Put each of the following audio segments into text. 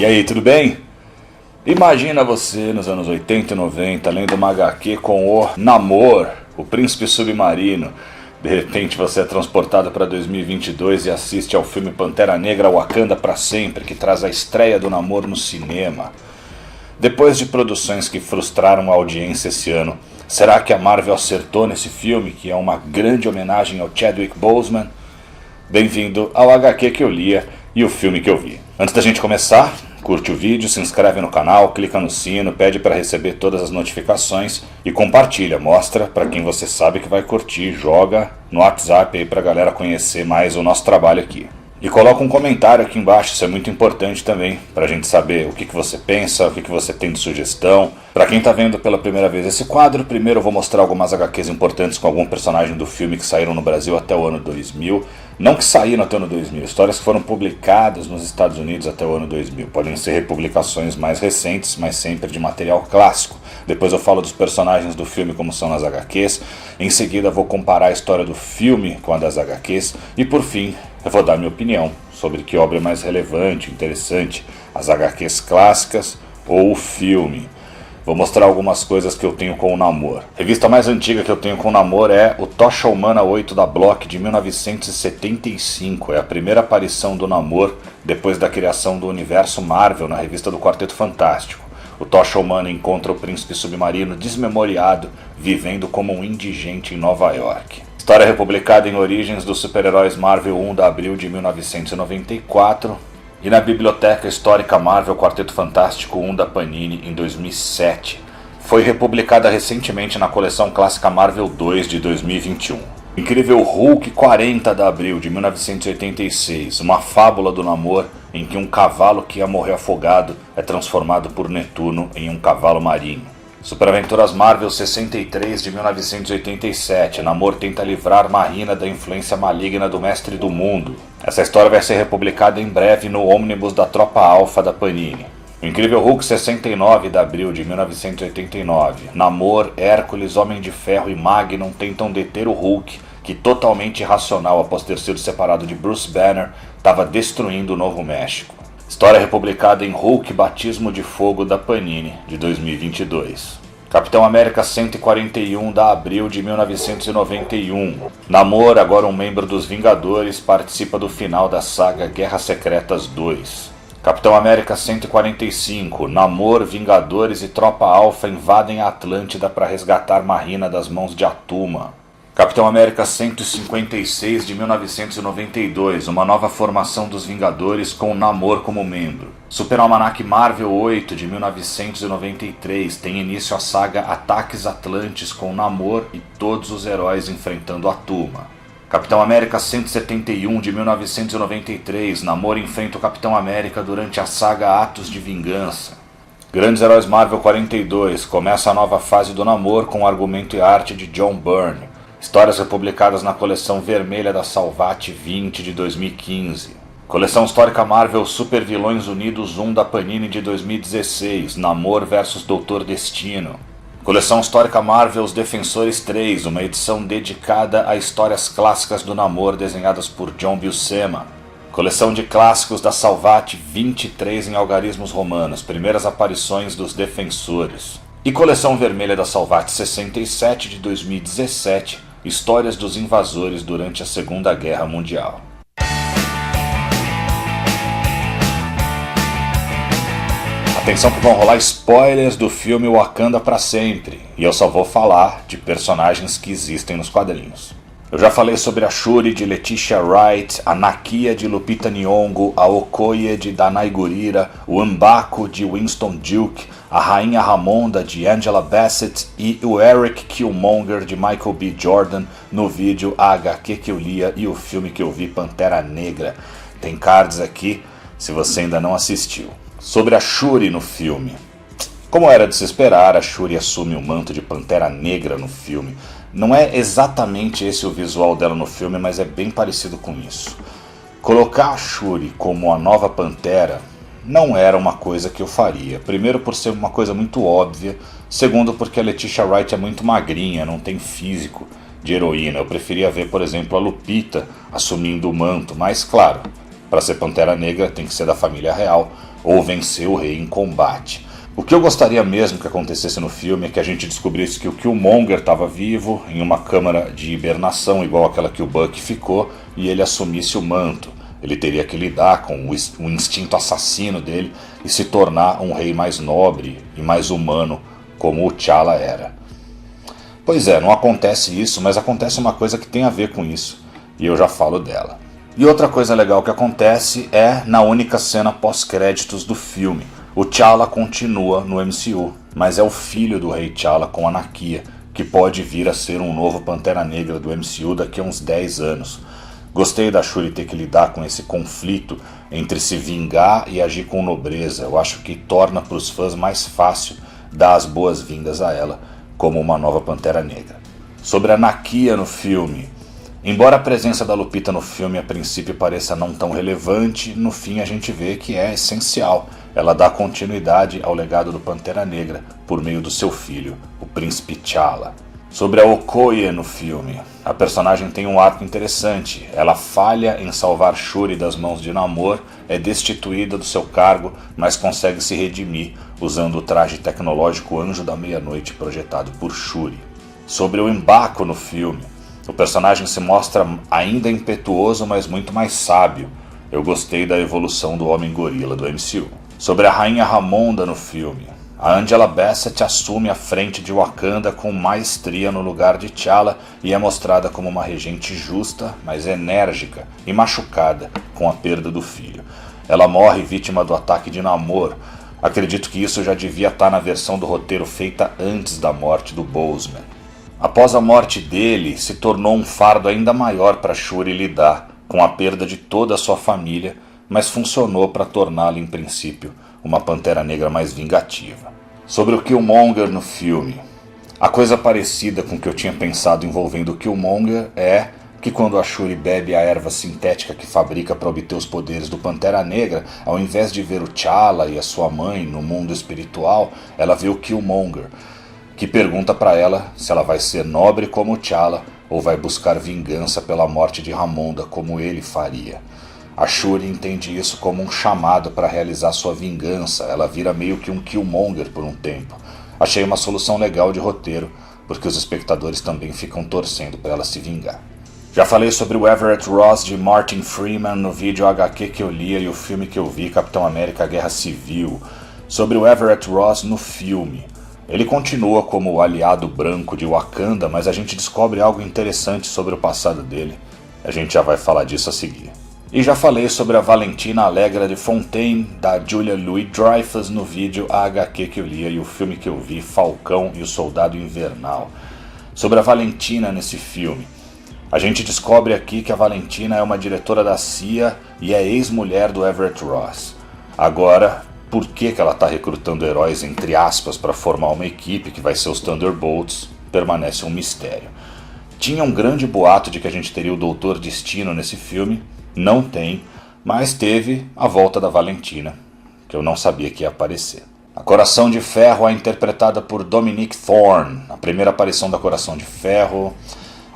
E aí, tudo bem? Imagina você nos anos 80 e 90 lendo uma HQ com o Namor, o príncipe submarino. De repente você é transportado para 2022 e assiste ao filme Pantera Negra Wakanda para Sempre, que traz a estreia do Namor no cinema. Depois de produções que frustraram a audiência esse ano, será que a Marvel acertou nesse filme, que é uma grande homenagem ao Chadwick Boseman? Bem-vindo ao HQ que eu lia e o filme que eu vi. Antes da gente começar, curte o vídeo, se inscreve no canal, clica no sino, pede para receber todas as notificações e compartilha, mostra para quem você sabe que vai curtir, joga no WhatsApp aí para a galera conhecer mais o nosso trabalho aqui. E coloca um comentário aqui embaixo, isso é muito importante também, para a gente saber o que você pensa, o que você tem de sugestão. Para quem está vendo pela primeira vez esse quadro, primeiro eu vou mostrar algumas HQs importantes com algum personagem do filme que saíram no Brasil até o ano 2000. Não que saíram até o ano 2000, histórias que foram publicadas nos Estados Unidos até o ano 2000. Podem ser republicações mais recentes, mas sempre de material clássico. Depois eu falo dos personagens do filme como são nas HQs. Em seguida vou comparar a história do filme com a das HQs. E por fim, eu vou dar minha opinião sobre que obra é mais relevante, interessante, as HQs clássicas ou o filme. Vou mostrar algumas coisas que eu tenho com o Namor. A revista mais antiga que eu tenho com o Namor é o Tocha Humana 8 da Block de 1975. É a primeira aparição do Namor depois da criação do universo Marvel na revista do Quarteto Fantástico. O Tocha Humana encontra o príncipe submarino desmemoriado, vivendo como um indigente em Nova York. História republicada em Origens dos Super-Heróis Marvel 1 de abril de 1994 e na Biblioteca Histórica Marvel Quarteto Fantástico 1 da Panini em 2007. Foi republicada recentemente na coleção clássica Marvel 2 de 2021. Incrível Hulk 40 de abril de 1986, uma fábula do Namor em que um cavalo que ia morrer afogado é transformado por Netuno em um cavalo marinho. Superaventuras Marvel 63 de 1987, Namor tenta livrar Marina da influência maligna do Mestre do Mundo. Essa história vai ser republicada em breve no ônibus da Tropa Alpha da Panini. O Incrível Hulk 69 de abril de 1989, Namor, Hércules, Homem de Ferro e Magnum tentam deter o Hulk, que totalmente irracional após ter sido separado de Bruce Banner, estava destruindo o Novo México. História republicada em Hulk Batismo de Fogo da Panini, de 2022. Capitão América 141 de abril de 1991. Namor, agora um membro dos Vingadores, participa do final da saga Guerras Secretas 2. Capitão América 145. Namor, Vingadores e Tropa Alpha invadem a Atlântida para resgatar Marina das mãos de Atuma. Capitão América 156 de 1992, uma nova formação dos Vingadores com Namor como membro. Super Almanac Marvel 8 de 1993, tem início a saga Ataques Atlantes com Namor e todos os heróis enfrentando Atuma. Capitão América 171 de 1993, Namor enfrenta o Capitão América durante a saga Atos de Vingança. Grandes Heróis Marvel 42, começa a nova fase do Namor com argumento e arte de John Byrne. Histórias republicadas na coleção vermelha da Salvat 20 de 2015. Coleção histórica Marvel Super Vilões Unidos 1 da Panini de 2016, Namor vs Doutor Destino. Coleção histórica Marvel Os Defensores 3, uma edição dedicada a histórias clássicas do Namor desenhadas por John Buscema. Coleção de clássicos da Salvat 23 em algarismos romanos, primeiras aparições dos Defensores. E coleção vermelha da Salvat 67 de 2017, histórias dos invasores durante a Segunda Guerra Mundial. Atenção que vão rolar spoilers do filme Wakanda para Sempre, e eu só vou falar de personagens que existem nos quadrinhos. Eu já falei sobre a Shuri de Letitia Wright, a Nakia de Lupita Nyong'o, a Okoye de Danai Gurira, o M'Baku de Winston Duke, a Rainha Ramonda de Angela Bassett e o Eric Killmonger de Michael B. Jordan no vídeo A HQ que eu lia e o filme que eu vi, Pantera Negra. Tem cards aqui se você ainda não assistiu. Sobre a Shuri no filme. Como era de se esperar, a Shuri assume o manto de Pantera Negra no filme. Não é exatamente esse o visual dela no filme, mas é bem parecido com isso. Colocar a Shuri como a nova Pantera não era uma coisa que eu faria. Primeiro por ser uma coisa muito óbvia, segundo porque a Letitia Wright é muito magrinha, não tem físico de heroína. Eu preferia ver, por exemplo, a Lupita assumindo o manto, mas claro, para ser Pantera Negra tem que ser da família real, ou vencer o rei em combate. O que eu gostaria mesmo que acontecesse no filme é que a gente descobrisse que o Killmonger estava vivo, em uma câmara de hibernação igual aquela que o Bucky ficou, e ele assumisse o manto. Ele teria que lidar com o instinto assassino dele e se tornar um rei mais nobre e mais humano, como o T'Challa era. Pois é, não acontece isso, mas acontece uma coisa que tem a ver com isso, e eu já falo dela. E outra coisa legal que acontece é na única cena pós-créditos do filme. O T'Challa continua no MCU, mas é o filho do rei T'Challa com a Nakia, que pode vir a ser um novo Pantera Negra do MCU daqui a uns 10 anos. Gostei da Shuri ter que lidar com esse conflito entre se vingar e agir com nobreza. Eu acho que torna para os fãs mais fácil dar as boas-vindas a ela como uma nova Pantera Negra. Sobre a Nakia no filme, embora a presença da Lupita no filme a princípio pareça não tão relevante, no fim a gente vê que é essencial. Ela dá continuidade ao legado do Pantera Negra por meio do seu filho, o Príncipe T'Challa. Sobre a Okoye no filme, a personagem tem um arco interessante. Ela falha em salvar Shuri das mãos de Namor, é destituída do seu cargo, mas consegue se redimir usando o traje tecnológico Anjo da Meia-Noite projetado por Shuri. Sobre o M'Baku no filme, o personagem se mostra ainda impetuoso, mas muito mais sábio. Eu gostei da evolução do Homem-Gorila do MCU. Sobre a Rainha Ramonda no filme, a Angela Bassett assume a frente de Wakanda com maestria no lugar de T'Challa e é mostrada como uma regente justa, mas enérgica e machucada com a perda do filho. Ela morre vítima do ataque de Namor. Acredito que isso já devia estar na versão do roteiro feita antes da morte do Boseman. Após a morte dele, se tornou um fardo ainda maior para Shuri lidar com a perda de toda a sua família, mas funcionou para torná-la, em princípio, uma Pantera Negra mais vingativa. Sobre o Killmonger no filme, a coisa parecida com o que eu tinha pensado envolvendo o Killmonger é que quando a Shuri bebe a erva sintética que fabrica para obter os poderes do Pantera Negra, ao invés de ver o T'Challa e a sua mãe no mundo espiritual, ela vê o Killmonger, que pergunta para ela se ela vai ser nobre como o T'Challa ou vai buscar vingança pela morte de Ramonda como ele faria. A Shuri entende isso como um chamado para realizar sua vingança. Ela vira meio que um Killmonger por um tempo. Achei uma solução legal de roteiro, porque os espectadores também ficam torcendo para ela se vingar. Já falei sobre o Everett Ross de Martin Freeman no vídeo HQ que eu lia e o filme que eu vi, Capitão América Guerra Civil. Sobre o Everett Ross no filme. Ele continua como o aliado branco de Wakanda, mas a gente descobre algo interessante sobre o passado dele. A gente já vai falar disso a seguir. E já falei sobre a Valentina Allegra de Fontaine, da Julia Louis-Dreyfus, no vídeo A HQ que eu lia e o filme que eu vi, Falcão e o Soldado Invernal. Sobre a Valentina nesse filme, a gente descobre aqui que a Valentina é uma diretora da CIA e é ex-mulher do Everett Ross. Agora, por que ela está recrutando heróis, entre aspas, para formar uma equipe que vai ser os Thunderbolts, permanece um mistério. Tinha um grande boato de que a gente teria o Doutor Destino nesse filme. Não tem, mas teve a volta da Valentina, que eu não sabia que ia aparecer. A Coração de Ferro é interpretada por Dominique Thorne, a primeira aparição da Coração de Ferro.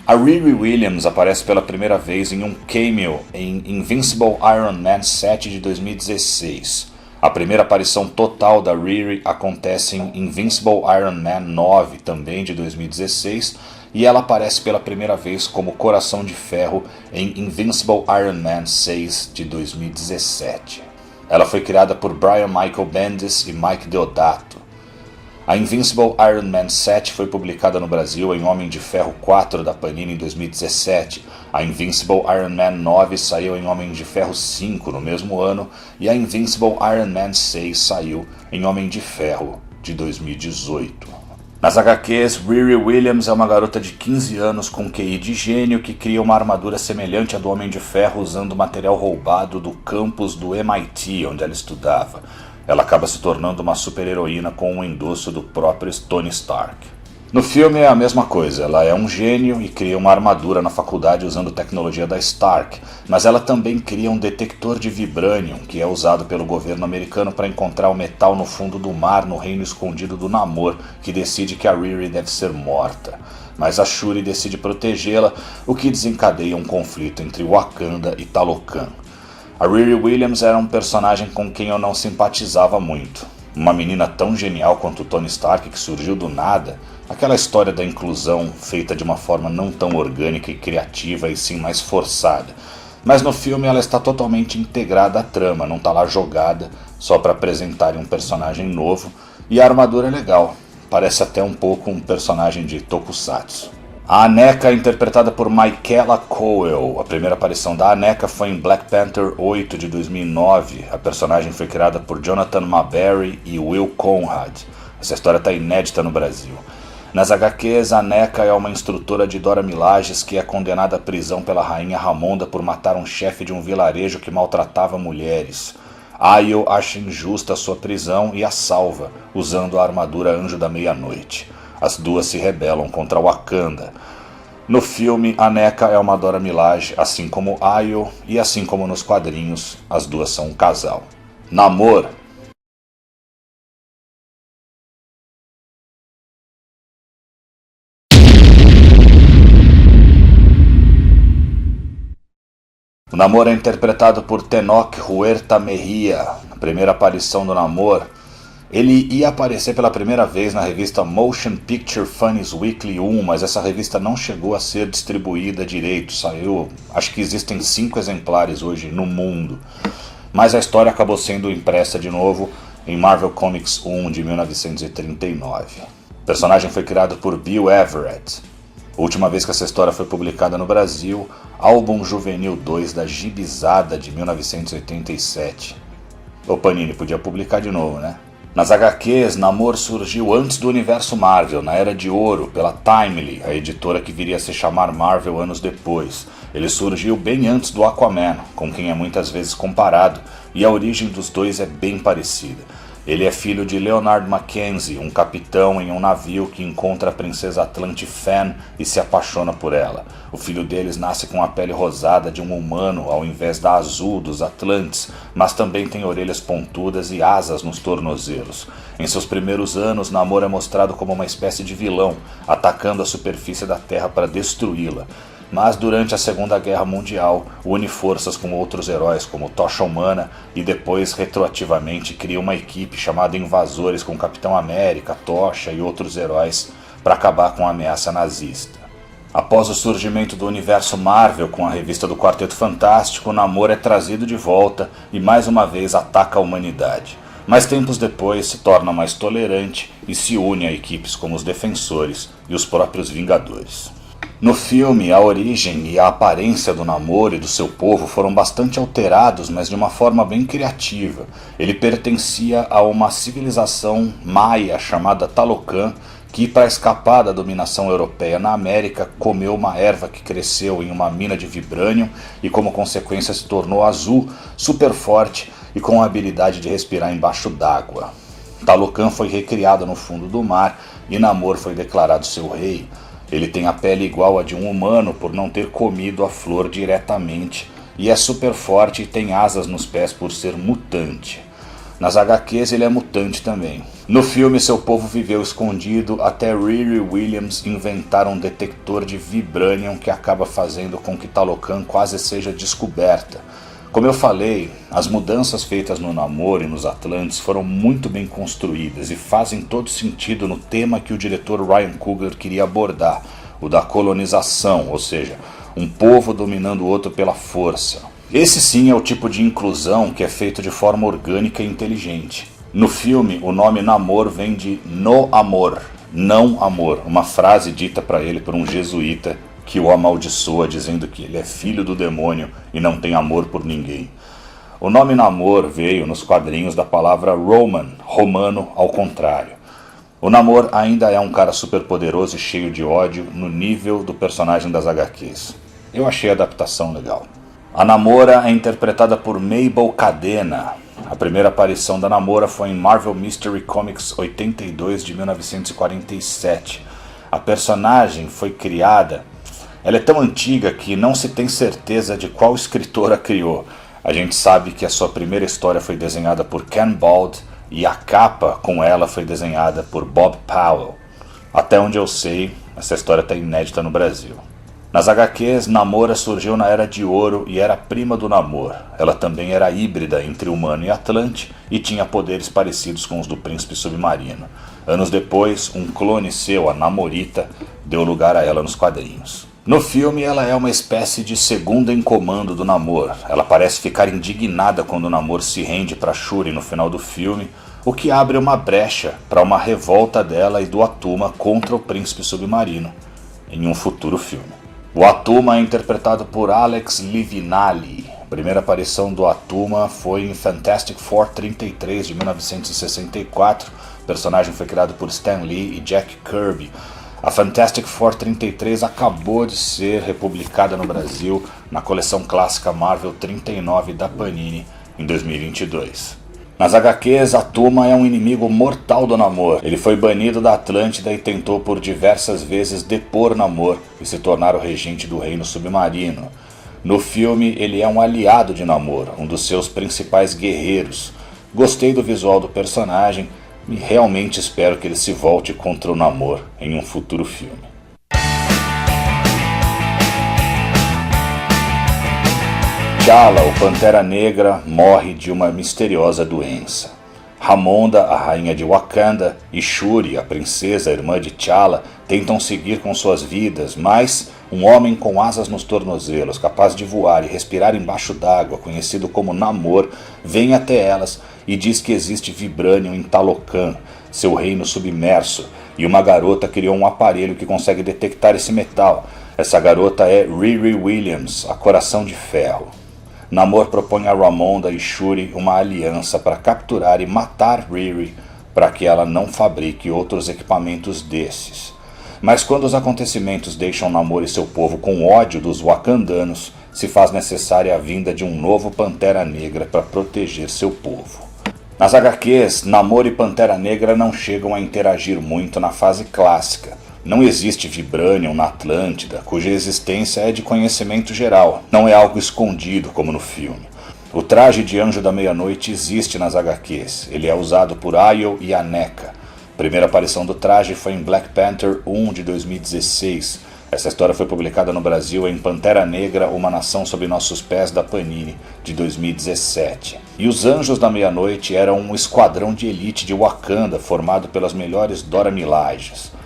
A Riri Williams aparece pela primeira vez em um cameo em Invincible Iron Man 7 de 2016. A primeira aparição total da Riri acontece em Invincible Iron Man 9, também de 2016, e ela aparece pela primeira vez como Coração de Ferro em Invincible Iron Man 6 de 2017. Ela foi criada por Brian Michael Bendis e Mike Deodato. A Invincible Iron Man 7 foi publicada no Brasil em Homem de Ferro 4 da Panini em 2017. A Invincible Iron Man 9 saiu em Homem de Ferro 5 no mesmo ano e a Invincible Iron Man 6 saiu em Homem de Ferro de 2018. Nas HQs, Riri Williams é uma garota de 15 anos com QI de gênio que cria uma armadura semelhante à do Homem de Ferro usando material roubado do campus do MIT, onde ela estudava. Ela acaba se tornando uma super-heroína com o endosso do próprio Tony Stark. No filme é a mesma coisa, ela é um gênio e cria uma armadura na faculdade usando tecnologia da Stark, mas ela também cria um detector de vibranium, que é usado pelo governo americano para encontrar o metal no fundo do mar no reino escondido do Namor, que decide que a Riri deve ser morta. Mas a Shuri decide protegê-la, o que desencadeia um conflito entre Wakanda e Talocan. A Riri Williams era um personagem com quem eu não simpatizava muito. Uma menina tão genial quanto Tony Stark que surgiu do nada, aquela história da inclusão feita de uma forma não tão orgânica e criativa e sim mais forçada. Mas no filme ela está totalmente integrada à trama, não está lá jogada só para apresentarem um personagem novo, e a armadura é legal, parece até um pouco um personagem de Tokusatsu. A Aneka é interpretada por Michaela Coel. A primeira aparição da Aneka foi em Black Panther 8 de 2009. A personagem foi criada por Jonathan Maberry e Will Conrad. Essa história está inédita no Brasil. Nas HQs, a Aneka é uma instrutora de Dora Milajes que é condenada à prisão pela rainha Ramonda por matar um chefe de um vilarejo que maltratava mulheres. Ayo acha injusta a sua prisão e a salva, usando a armadura Anjo da Meia-Noite. As duas se rebelam contra Wakanda. No filme, Aneka é uma Dora Milaje, assim como Ayo, e assim como nos quadrinhos, as duas são um casal. Namor. O Namor é interpretado por Tenoch Huerta Mejia. Na primeira aparição do Namor, ele ia aparecer pela primeira vez na revista Motion Picture Funnies Weekly 1, mas essa revista não chegou a ser distribuída direito. Saiu, acho que existem 5 exemplares hoje no mundo. Mas a história acabou sendo impressa de novo em Marvel Comics 1 de 1939. O personagem foi criado por Bill Everett. A última vez que essa história foi publicada no Brasil, Álbum Juvenil 2 da Gibizada de 1987. O Panini podia publicar de novo, né? Nas HQs, Namor surgiu antes do universo Marvel, na Era de Ouro, pela Timely, a editora que viria a se chamar Marvel anos depois. Ele surgiu bem antes do Aquaman, com quem é muitas vezes comparado, e a origem dos dois é bem parecida. Ele é filho de Leonard Mackenzie, um capitão em um navio que encontra a princesa Atlante Fan e se apaixona por ela. O filho deles nasce com a pele rosada de um humano ao invés da azul dos Atlantes, mas também tem orelhas pontudas e asas nos tornozelos. Em seus primeiros anos, Namor é mostrado como uma espécie de vilão, atacando a superfície da Terra para destruí-la. Mas durante a Segunda Guerra Mundial, une forças com outros heróis como Tocha Humana e depois, retroativamente, cria uma equipe chamada Invasores com Capitão América, Tocha e outros heróis para acabar com a ameaça nazista. Após o surgimento do universo Marvel com a revista do Quarteto Fantástico, Namor é trazido de volta e mais uma vez ataca a humanidade. Mas tempos depois se torna mais tolerante e se une a equipes como os Defensores e os próprios Vingadores. No filme, a origem e a aparência do Namor e do seu povo foram bastante alterados, mas de uma forma bem criativa. Ele pertencia a uma civilização maia chamada Talocan, que, para escapar da dominação europeia na América, comeu uma erva que cresceu em uma mina de vibrânio e, como consequência, se tornou azul, super forte e com a habilidade de respirar embaixo d'água. Talocan foi recriado no fundo do mar e Namor foi declarado seu rei. Ele tem a pele igual a de um humano por não ter comido a flor diretamente e é super forte e tem asas nos pés por ser mutante. Nas HQs ele é mutante também. No filme seu povo viveu escondido até Riri Williams inventar um detector de vibranium que acaba fazendo com que Talocan quase seja descoberta. Como eu falei, as mudanças feitas no Namor e nos Atlantes foram muito bem construídas e fazem todo sentido no tema que o diretor Ryan Coogler queria abordar, o da colonização, ou seja, um povo dominando o outro pela força. Esse sim é o tipo de inclusão que é feito de forma orgânica e inteligente. No filme, o nome Namor vem de no amor, não amor, uma frase dita para ele por um jesuíta que o amaldiçoa dizendo que ele é filho do demônio e não tem amor por ninguém. O nome Namor veio nos quadrinhos da palavra Roman, romano ao contrário. O Namor ainda é um cara super poderoso e cheio de ódio no nível do personagem das HQs. Eu achei a adaptação legal. A Namora é interpretada por Mabel Cadena. A primeira aparição da Namora foi em Marvel Mystery Comics 82 de 1947. A personagem foi criada... Ela é tão antiga que não se tem certeza de qual escritor a criou. A gente sabe que a sua primeira história foi desenhada por Ken Bald e a capa com ela foi desenhada por Bob Powell. Até onde eu sei, essa história está inédita no Brasil. Nas HQs, Namor surgiu na Era de Ouro e era prima do Namor. Ela também era híbrida entre humano e Atlante e tinha poderes parecidos com os do Príncipe Submarino. Anos depois, um clone seu, a Namorita, deu lugar a ela nos quadrinhos. No filme, ela é uma espécie de segunda em comando do Namor. Ela parece ficar indignada quando o Namor se rende para Shuri no final do filme, o que abre uma brecha para uma revolta dela e do Atuma contra o Príncipe Submarino, em um futuro filme. O Atuma é interpretado por Alex Livinali. A primeira aparição do Atuma foi em Fantastic Four 33 de 1964. O personagem foi criado por Stan Lee e Jack Kirby. A Fantastic Four 33 acabou de ser republicada no Brasil na coleção clássica Marvel 39 da Panini em 2022. Nas HQs, Atuma é um inimigo mortal do Namor. Ele foi banido da Atlântida e tentou por diversas vezes depor Namor e se tornar o regente do Reino Submarino. No filme, ele é um aliado de Namor, um dos seus principais guerreiros. Gostei do visual do personagem e realmente espero que ele se volte contra o Namor em um futuro filme. T'Challa, o Pantera Negra, morre de uma misteriosa doença. Ramonda, a rainha de Wakanda, e Shuri, a princesa, irmã de T'Challa, tentam seguir com suas vidas, mas um homem com asas nos tornozelos, capaz de voar e respirar embaixo d'água, conhecido como Namor, vem até elas e diz que existe vibrânio em Talocan, seu reino submerso, e uma garota criou um aparelho que consegue detectar esse metal. Essa garota é Riri Williams, a Coração de Ferro. Namor propõe a Ramonda e Shuri uma aliança para capturar e matar Riri para que ela não fabrique outros equipamentos desses. Mas quando os acontecimentos deixam Namor e seu povo com ódio dos wakandanos, se faz necessária a vinda de um novo Pantera Negra para proteger seu povo. Nas HQs, Namor e Pantera Negra não chegam a interagir muito na fase clássica. Não existe Vibranium na Atlântida, cuja existência é de conhecimento geral, não é algo escondido como no filme. O traje de Anjo da Meia-Noite existe nas HQs, ele é usado por Ayo e Aneka. A primeira aparição do traje foi em Black Panther 1 de 2016. Essa história foi publicada no Brasil em Pantera Negra, Uma Nação Sob Nossos Pés, da Panini, de 2017. E os Anjos da Meia-Noite eram um esquadrão de elite de Wakanda, formado pelas melhores Dora Milajes.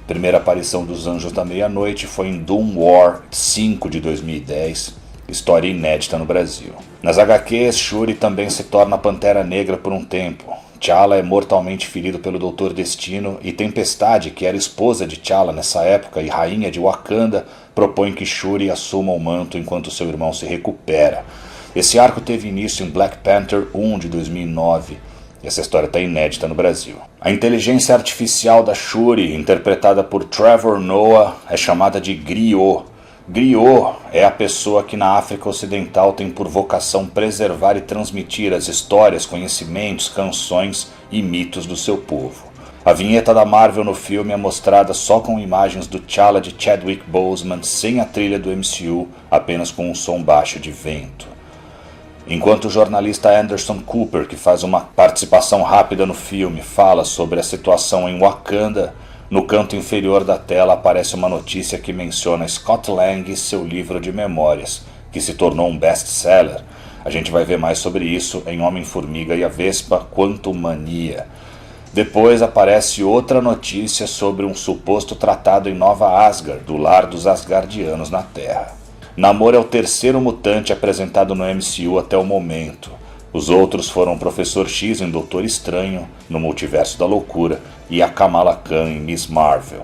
A primeira aparição dos Anjos da Meia-Noite foi em Doom War 5 de 2010, história inédita no Brasil. Nas HQs, Shuri também se torna Pantera Negra por um tempo. T'Challa é mortalmente ferido pelo Doutor Destino e Tempestade, que era esposa de T'Challa nessa época e rainha de Wakanda, propõe que Shuri assuma o manto enquanto seu irmão se recupera. Esse arco teve início em Black Panther 1 de 2009. Essa história está inédita no Brasil. A inteligência artificial da Shuri, interpretada por Trevor Noah, é chamada de Griot. Griot é a pessoa que na África Ocidental tem por vocação preservar e transmitir as histórias, conhecimentos, canções e mitos do seu povo. A vinheta da Marvel no filme é mostrada só com imagens do T'Challa de Chadwick Boseman, sem a trilha do MCU, apenas com um som baixo de vento. Enquanto o jornalista Anderson Cooper, que faz uma participação rápida no filme, fala sobre a situação em Wakanda, no canto inferior da tela aparece uma notícia que menciona Scott Lang e seu livro de memórias, que se tornou um best-seller. A gente vai ver mais sobre isso em Homem-Formiga e a Vespa, Quantumania. Depois aparece outra notícia sobre um suposto tratado em Nova Asgard, do lar dos Asgardianos na Terra. Namor é o terceiro mutante apresentado no MCU até o momento. Os outros foram o Professor X em Doutor Estranho, no Multiverso da Loucura, e a Kamala Khan em Miss Marvel.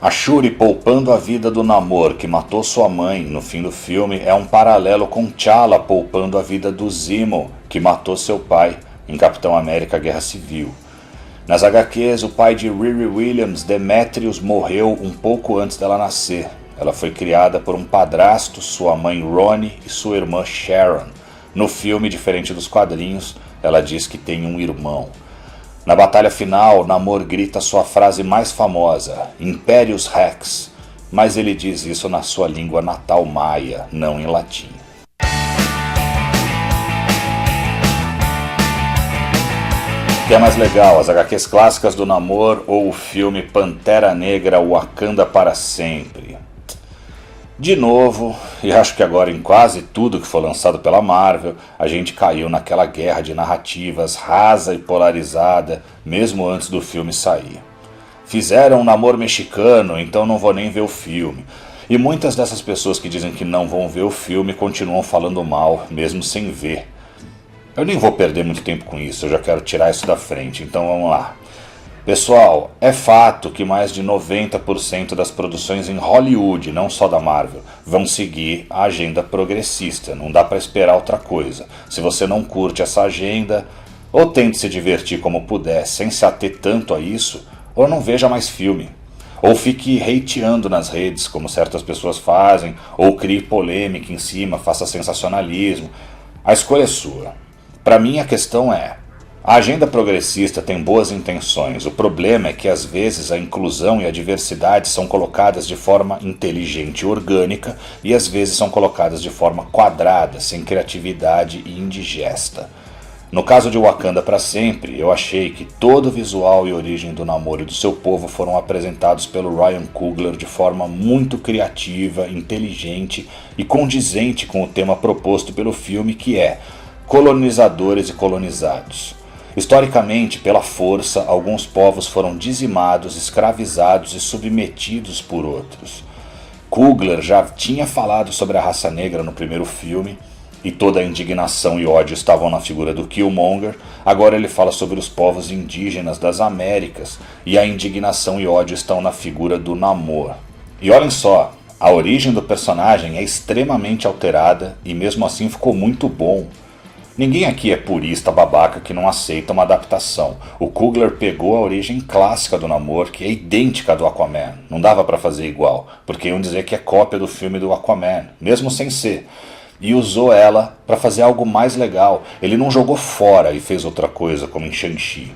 A Shuri poupando a vida do Namor, que matou sua mãe no fim do filme, é um paralelo com T'Challa poupando a vida do Zemo, que matou seu pai em Capitão América Guerra Civil. Nas HQs, o pai de Riri Williams, Demetrius, morreu um pouco antes dela nascer. Ela foi criada por um padrasto, sua mãe Ronnie e sua irmã Sharon. No filme, diferente dos quadrinhos, ela diz que tem um irmão. Na batalha final, Namor grita sua frase mais famosa, Imperius Rex, mas ele diz isso na sua língua natal maia, não em latim. O que é mais legal, as HQs clássicas do Namor ou o filme Pantera Negra Wakanda para Sempre? De novo, e acho que agora em quase tudo que foi lançado pela Marvel, a gente caiu naquela guerra de narrativas rasa e polarizada, mesmo antes do filme sair. Fizeram um namoro mexicano, então não vou nem ver o filme. E muitas dessas pessoas que dizem que não vão ver o filme continuam falando mal, mesmo sem ver. Eu nem vou perder muito tempo com isso, eu já quero tirar isso da frente, então vamos lá. Pessoal, é fato que mais de 90% das produções em Hollywood, não só da Marvel, vão seguir a agenda progressista. Não dá para esperar outra coisa. Se você não curte essa agenda, ou tente se divertir como puder, sem se ater tanto a isso, ou não veja mais filme. Ou fique hateando nas redes, como certas pessoas fazem, ou crie polêmica em cima, faça sensacionalismo. A escolha é sua. Para mim a questão é: a agenda progressista tem boas intenções, o problema é que às vezes a inclusão e a diversidade são colocadas de forma inteligente e orgânica e às vezes são colocadas de forma quadrada, sem criatividade e indigesta. No caso de Wakanda para Sempre, eu achei que todo o visual e origem do Namor e do seu povo foram apresentados pelo Ryan Coogler de forma muito criativa, inteligente e condizente com o tema proposto pelo filme, que é colonizadores e colonizados. Historicamente, pela força, alguns povos foram dizimados, escravizados e submetidos por outros. Coogler já tinha falado sobre a raça negra no primeiro filme, e toda a indignação e ódio estavam na figura do Killmonger. Agora ele fala sobre os povos indígenas das Américas, e a indignação e ódio estão na figura do Namor. E olhem só, a origem do personagem é extremamente alterada, e mesmo assim ficou muito bom. Ninguém aqui é purista babaca que não aceita uma adaptação. O Coogler pegou a origem clássica do Namor, que é idêntica à do Aquaman. Não dava pra fazer igual, porque iam dizer que é cópia do filme do Aquaman, mesmo sem ser. E usou ela pra fazer algo mais legal. Ele não jogou fora e fez outra coisa, como em Shang-Chi.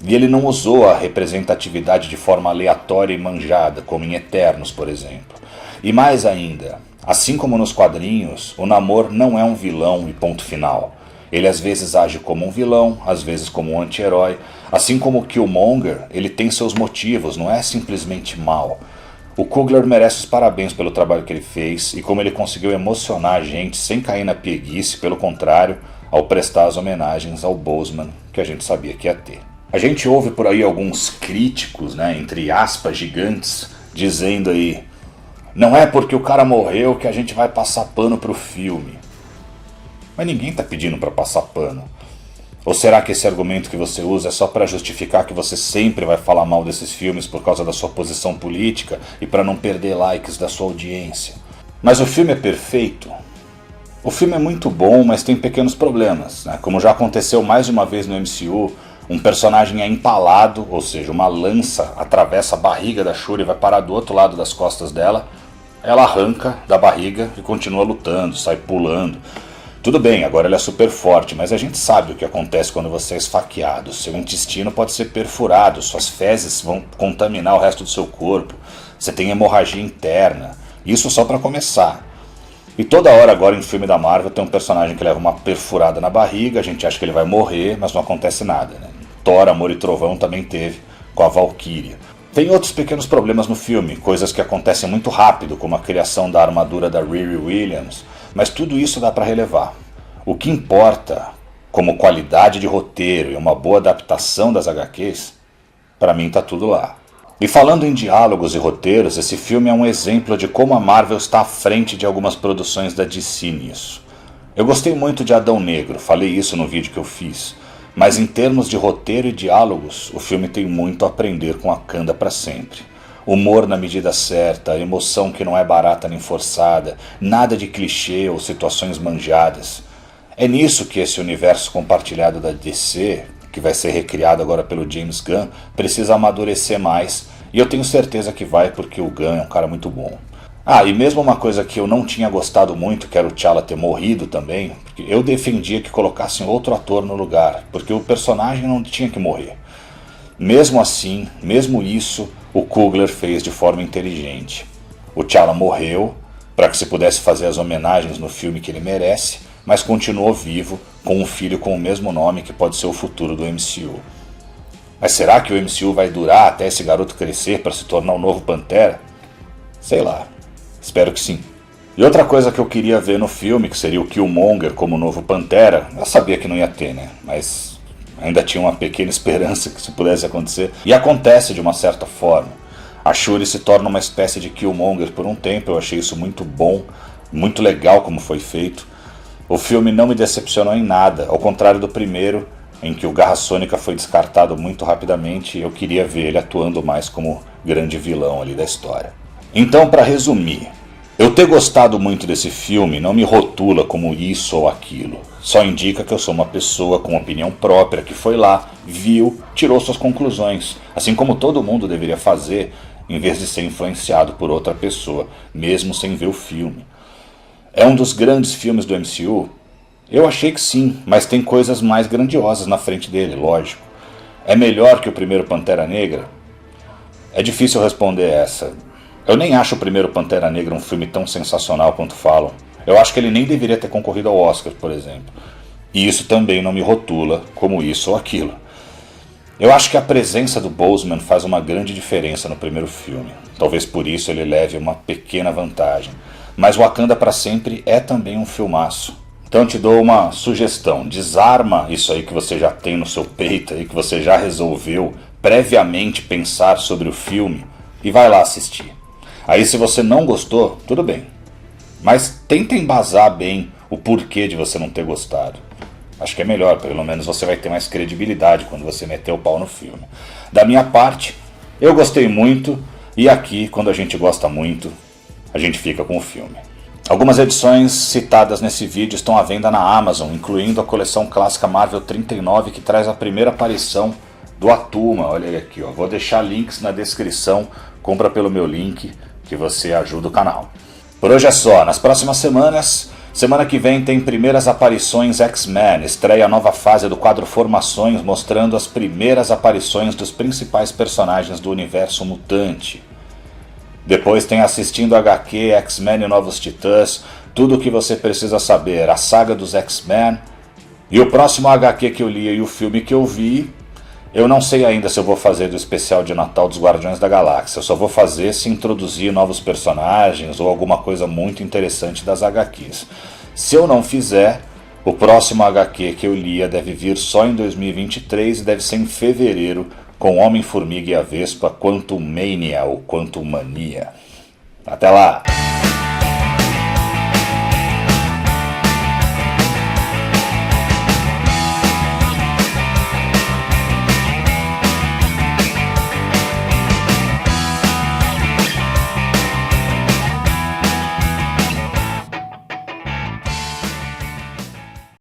E ele não usou a representatividade de forma aleatória e manjada, como em Eternos, por exemplo. E mais ainda, assim como nos quadrinhos, o Namor não é um vilão e ponto final. Ele às vezes age como um vilão, às vezes como um anti-herói. Assim como o Killmonger, ele tem seus motivos, não é simplesmente mal. O Coogler merece os parabéns pelo trabalho que ele fez e como ele conseguiu emocionar a gente sem cair na pieguice, pelo contrário, ao prestar as homenagens ao Boseman que a gente sabia que ia ter. A gente ouve por aí alguns críticos, entre aspas gigantes, dizendo aí: não é porque o cara morreu que a gente vai passar pano pro filme. Mas ninguém tá pedindo para passar pano. Ou será que esse argumento que você usa é só para justificar que você sempre vai falar mal desses filmes por causa da sua posição política e para não perder likes da sua audiência? Mas o filme é perfeito? O filme é muito bom, mas tem pequenos problemas, Como já aconteceu mais de uma vez no MCU, um personagem é empalado, ou seja, uma lança atravessa a barriga da Shuri e vai parar do outro lado das costas dela. Ela arranca da barriga e continua lutando, sai pulando. Tudo bem, agora ele é super forte, mas a gente sabe o que acontece quando você é esfaqueado. Seu intestino pode ser perfurado, suas fezes vão contaminar o resto do seu corpo, você tem hemorragia interna. Isso só para começar. E toda hora agora em filme da Marvel tem um personagem que leva uma perfurada na barriga, a gente acha que ele vai morrer, mas não acontece nada. Thor, Amor e Trovão também teve, com a Valkyria. Tem outros pequenos problemas no filme, coisas que acontecem muito rápido, como a criação da armadura da Riri Williams, mas tudo isso dá para relevar. O que importa, como qualidade de roteiro e uma boa adaptação das HQs, para mim tá tudo lá. E falando em diálogos e roteiros, esse filme é um exemplo de como a Marvel está à frente de algumas produções da DC nisso. Eu gostei muito de Adão Negro, falei isso no vídeo que eu fiz, mas em termos de roteiro e diálogos, o filme tem muito a aprender com Wakanda para Sempre. Humor na medida certa, emoção que não é barata nem forçada, nada de clichê ou situações manjadas. É nisso que esse universo compartilhado da DC, que vai ser recriado agora pelo James Gunn, precisa amadurecer mais, e eu tenho certeza que vai, porque o Gunn é um cara muito bom. E mesmo uma coisa que eu não tinha gostado muito, que era o T'Challa ter morrido também, porque eu defendia que colocassem outro ator no lugar, porque o personagem não tinha que morrer. Mesmo assim, mesmo isso, o Coogler fez de forma inteligente. O T'Challa morreu para que se pudesse fazer as homenagens no filme que ele merece, mas continuou vivo com um filho com o mesmo nome que pode ser o futuro do MCU. Mas será que o MCU vai durar até esse garoto crescer para se tornar o novo Pantera? Sei lá, espero que sim. E outra coisa que eu queria ver no filme, que seria o Killmonger como novo Pantera, eu sabia que não ia ter, né? Mas ainda tinha uma pequena esperança que isso pudesse acontecer. E acontece de uma certa forma. A Shuri se torna uma espécie de Killmonger por um tempo, eu achei isso muito bom, muito legal como foi feito. O filme não me decepcionou em nada, ao contrário do primeiro, em que o Garra Sônica foi descartado muito rapidamente e eu queria ver ele atuando mais como grande vilão ali da história. Então, para resumir, eu ter gostado muito desse filme não me rotula como isso ou aquilo. Só indica que eu sou uma pessoa com opinião própria que foi lá, viu, tirou suas conclusões. Assim como todo mundo deveria fazer, em vez de ser influenciado por outra pessoa, mesmo sem ver o filme. É um dos grandes filmes do MCU? Eu achei que sim, mas tem coisas mais grandiosas na frente dele, lógico. É melhor que o primeiro Pantera Negra? É difícil responder essa. Eu nem acho o primeiro Pantera Negra um filme tão sensacional quanto falam. Eu acho que ele nem deveria ter concorrido ao Oscar, por exemplo. E isso também não me rotula como isso ou aquilo. Eu acho que a presença do Boseman faz uma grande diferença no primeiro filme. Talvez por isso ele leve uma pequena vantagem. Mas Wakanda para Sempre é também um filmaço. Então eu te dou uma sugestão. Desarma isso aí que você já tem no seu peito e que você já resolveu previamente pensar sobre o filme e vai lá assistir. Aí se você não gostou, tudo bem. Mas tenta embasar bem o porquê de você não ter gostado. Acho que é melhor, pelo menos você vai ter mais credibilidade quando você meter o pau no filme. Da minha parte, eu gostei muito e aqui, quando a gente gosta muito, a gente fica com o filme. Algumas edições citadas nesse vídeo estão à venda na Amazon, incluindo a coleção clássica Marvel 39, que traz a primeira aparição do Atuma. Olha ele aqui, ó. Vou deixar links na descrição, compra pelo meu link, que você ajuda o canal. Por hoje é só, nas próximas semanas, semana que vem tem primeiras aparições X-Men, estreia a nova fase do quadro Formações, mostrando as primeiras aparições dos principais personagens do universo mutante. Depois tem Assistindo HQ, X-Men e Novos Titãs, tudo o que você precisa saber, a saga dos X-Men. E o próximo HQ que eu li e o filme que eu vi, eu não sei ainda se eu vou fazer do especial de Natal dos Guardiões da Galáxia. Eu só vou fazer se introduzir novos personagens ou alguma coisa muito interessante das HQs. Se eu não fizer, o próximo HQ que eu lia deve vir só em 2023 e deve ser em fevereiro, com Homem-Formiga e a Vespa, Quantumania ou Quantumania. Até lá!